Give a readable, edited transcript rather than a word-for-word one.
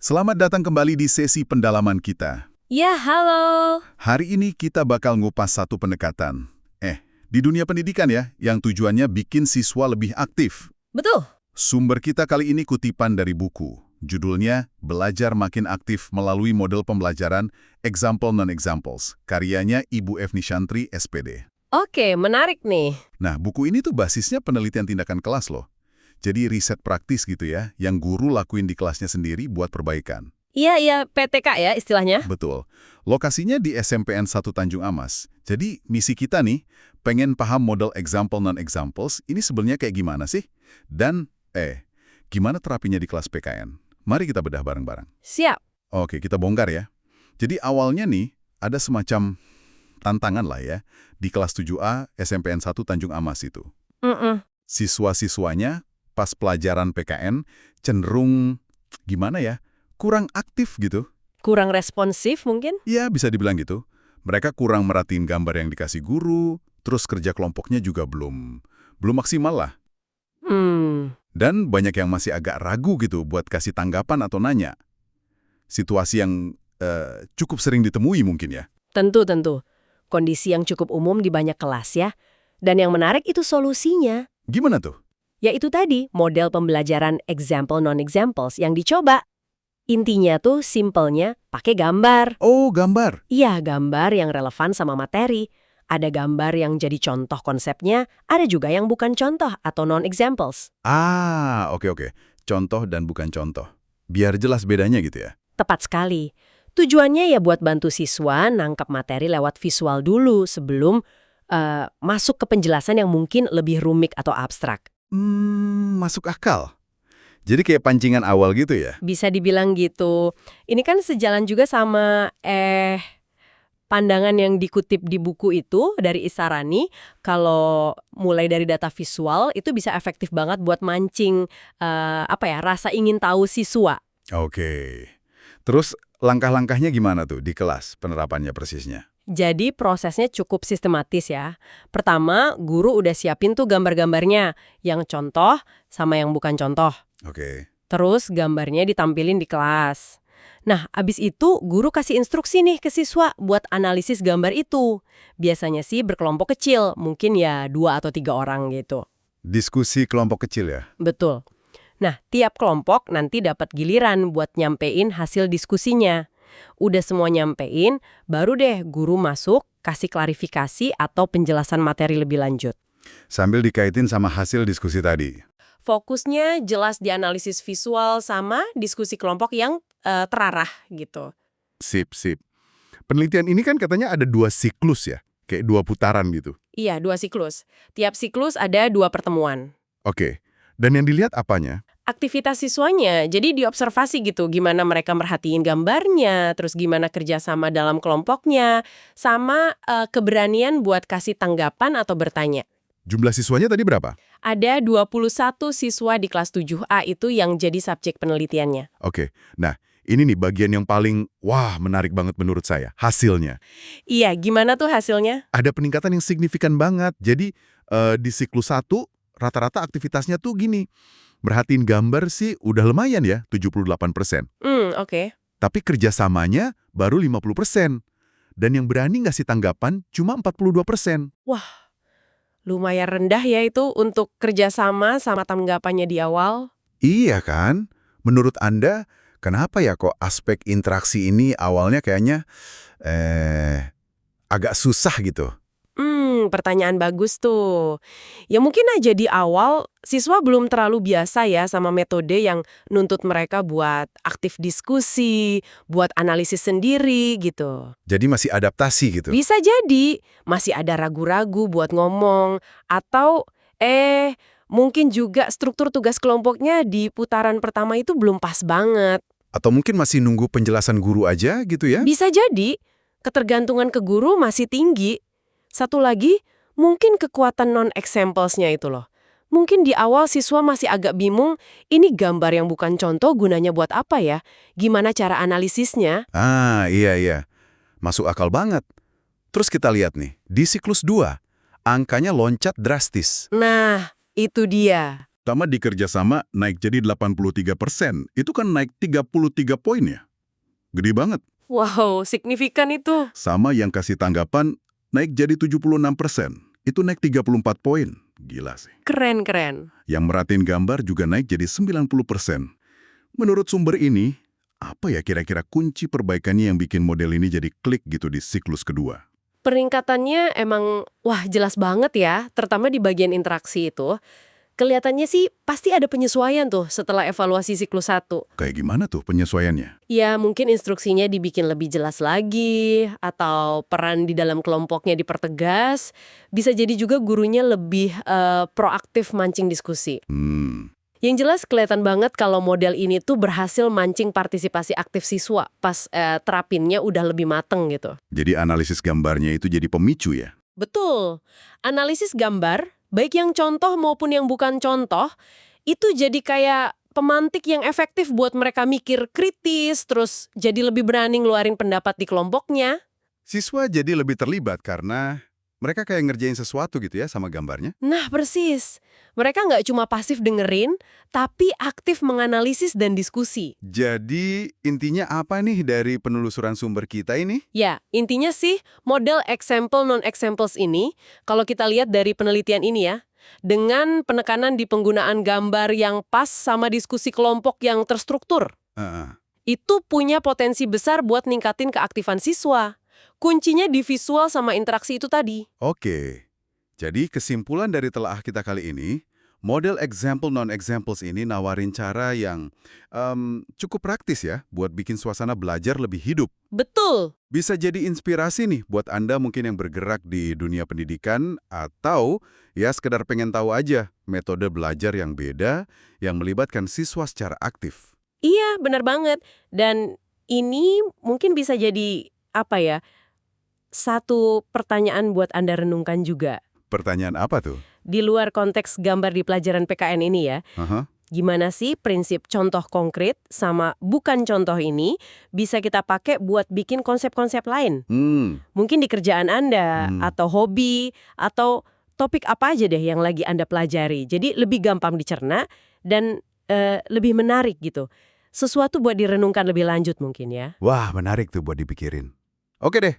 Selamat datang kembali di sesi pendalaman kita. Ya, halo. Hari ini kita bakal ngupas satu pendekatan. Di dunia pendidikan ya, yang tujuannya bikin siswa lebih aktif. Betul. Sumber kita kali ini kutipan dari buku. Judulnya Belajar Makin Aktif Melalui Model Pembelajaran Example Non-Examples. Karyanya Ibu F. Nishantri, SPD. Oke, menarik nih. Nah, buku ini tuh basisnya penelitian tindakan kelas loh. Jadi riset praktis gitu ya, yang guru lakuin di kelasnya sendiri buat perbaikan. Iya, PTK ya istilahnya. Betul. Lokasinya di SMPN 1 Tanjung Amas. Jadi misi kita nih, pengen paham model example non-examples ini sebenarnya kayak gimana sih? Dan, gimana terapinya di kelas PKN? Mari kita bedah bareng-bareng. Siap. Oke, kita bongkar ya. Jadi awalnya nih, ada semacam tantangan lah ya, di kelas 7A SMPN 1 Tanjung Amas itu. Siswa-siswanya pas pelajaran PKN cenderung, gimana ya, kurang aktif gitu. Kurang responsif mungkin? Ya, bisa dibilang gitu. Mereka kurang merhatiin gambar yang dikasih guru, terus kerja kelompoknya juga belum maksimal lah. Dan banyak yang masih agak ragu gitu buat kasih tanggapan atau nanya. Situasi yang cukup sering ditemui mungkin ya. Tentu. Kondisi yang cukup umum di banyak kelas ya. Dan yang menarik itu solusinya. Gimana tuh? Yaitu tadi, model pembelajaran example non-examples yang dicoba. Intinya tuh simpelnya pakai gambar. Oh, gambar. Iya, gambar yang relevan sama materi. Ada gambar yang jadi contoh konsepnya, ada juga yang bukan contoh atau non-examples. Oke. Contoh dan bukan contoh. Biar jelas bedanya gitu ya. Tepat sekali. Tujuannya ya buat bantu siswa nangkep materi lewat visual dulu sebelum masuk ke penjelasan yang mungkin lebih rumit atau abstrak. Masuk akal. Jadi kayak pancingan awal gitu ya? Bisa dibilang gitu. Ini kan sejalan juga sama pandangan yang dikutip di buku itu dari Isarani, kalau mulai dari data visual itu bisa efektif banget buat mancing rasa ingin tahu siswa. Oke. Terus langkah-langkahnya gimana tuh di kelas penerapannya persisnya? Jadi prosesnya cukup sistematis ya. Pertama, guru udah siapin tuh gambar-gambarnya, yang contoh sama yang bukan contoh. Oke. Terus gambarnya ditampilin di kelas. Nah, abis itu guru kasih instruksi nih ke siswa buat analisis gambar itu. Biasanya sih berkelompok kecil, mungkin ya 2 atau 3 orang gitu. Diskusi kelompok kecil ya? Betul. Nah, tiap kelompok nanti dapat giliran buat nyampein hasil diskusinya. Udah semua nyampein, baru deh guru masuk, kasih klarifikasi atau penjelasan materi lebih lanjut. Sambil dikaitin sama hasil diskusi tadi. Fokusnya jelas di analisis visual sama diskusi kelompok yang terarah gitu. Sip. Penelitian ini kan katanya ada 2 siklus ya? Kayak 2 putaran gitu. Iya, 2 siklus. Tiap siklus ada 2 pertemuan. Oke. Dan yang dilihat apanya? Aktivitas siswanya, jadi diobservasi gitu, gimana mereka merhatiin gambarnya, terus gimana kerjasama dalam kelompoknya, sama keberanian buat kasih tanggapan atau bertanya. Jumlah siswanya tadi berapa? Ada 21 siswa di kelas 7A itu yang jadi subjek penelitiannya. Oke. Nah, ini nih bagian yang paling, menarik banget menurut saya. Hasilnya. Iya, gimana tuh hasilnya? Ada peningkatan yang signifikan banget. Jadi, di siklus 1, rata-rata aktivitasnya tuh gini. Merhatiin gambar sih udah lumayan ya, 78%. Oke. Tapi kerjasamanya baru 50%. Dan yang berani ngasih tanggapan cuma 42%. Wah, lumayan rendah ya itu untuk kerjasama sama tanggapannya di awal. Iya kan? Menurut Anda, kenapa ya kok aspek interaksi ini awalnya kayaknya agak susah gitu? Pertanyaan bagus tuh. Ya mungkin aja di awal siswa belum terlalu biasa ya sama metode yang nuntut mereka buat aktif diskusi, buat analisis sendiri gitu. Jadi masih adaptasi gitu? Bisa jadi masih ada ragu-ragu buat ngomong, atau mungkin juga struktur tugas kelompoknya di putaran pertama itu belum pas banget. Atau mungkin masih nunggu penjelasan guru aja gitu ya? Bisa jadi ketergantungan ke guru masih tinggi. Satu lagi, mungkin kekuatan non-examples-nya itu loh. Mungkin di awal siswa masih agak bingung, ini gambar yang bukan contoh gunanya buat apa ya? Gimana cara analisisnya? Iya. Masuk akal banget. Terus kita lihat nih, di siklus 2, angkanya loncat drastis. Nah, itu dia. Sama di kerjasama naik jadi 83%. Itu kan naik 33 poin ya. Gede banget. Wow, signifikan itu. Sama yang kasih tanggapan naik jadi 76%. Itu naik 34 poin. Gila sih. Keren. Yang merhatiin gambar juga naik jadi 90%. Menurut sumber ini, apa ya kira-kira kunci perbaikannya yang bikin model ini jadi klik gitu di siklus kedua? Peningkatannya emang, wah jelas banget ya, terutama di bagian interaksi itu. Kelihatannya sih pasti ada penyesuaian tuh setelah evaluasi siklus 1. Kayak gimana tuh penyesuaiannya? Ya mungkin instruksinya dibikin lebih jelas lagi, atau peran di dalam kelompoknya dipertegas. Bisa jadi juga gurunya lebih proaktif mancing diskusi. Yang jelas kelihatan banget kalau model ini tuh berhasil mancing partisipasi aktif siswa pas terapinnya udah lebih mateng gitu. Jadi analisis gambarnya itu jadi pemicu ya? Betul. Analisis gambar, baik yang contoh maupun yang bukan contoh, itu jadi kayak pemantik yang efektif buat mereka mikir kritis, terus jadi lebih berani ngeluarin pendapat di kelompoknya. Siswa jadi lebih terlibat karena mereka kayak ngerjain sesuatu gitu ya sama gambarnya? Nah, persis. Mereka nggak cuma pasif dengerin, tapi aktif menganalisis dan diskusi. Jadi intinya apa nih dari penelusuran sumber kita ini? Ya, intinya sih model example non-examples ini, kalau kita lihat dari penelitian ini ya, dengan penekanan di penggunaan gambar yang pas sama diskusi kelompok yang terstruktur, itu punya potensi besar buat ningkatin keaktifan siswa. Kuncinya di visual sama interaksi itu tadi. Oke, jadi kesimpulan dari telaah kita kali ini, model example non-examples ini nawarin cara yang cukup praktis ya, buat bikin suasana belajar lebih hidup. Betul. Bisa jadi inspirasi nih buat Anda mungkin yang bergerak di dunia pendidikan atau ya sekedar pengen tahu aja metode belajar yang beda yang melibatkan siswa secara aktif. Iya, benar banget. Dan ini mungkin bisa jadi, satu pertanyaan buat Anda renungkan juga. Pertanyaan apa tuh? Di luar konteks gambar di pelajaran PKN ini ya, gimana sih prinsip contoh konkret sama bukan contoh ini bisa kita pakai buat bikin konsep-konsep lain? Mungkin di kerjaan Anda, atau hobi, atau topik apa aja deh yang lagi Anda pelajari. Jadi lebih gampang dicerna dan lebih menarik gitu. Sesuatu buat direnungkan lebih lanjut mungkin ya. Wah, menarik tuh buat dipikirin. Oke deh,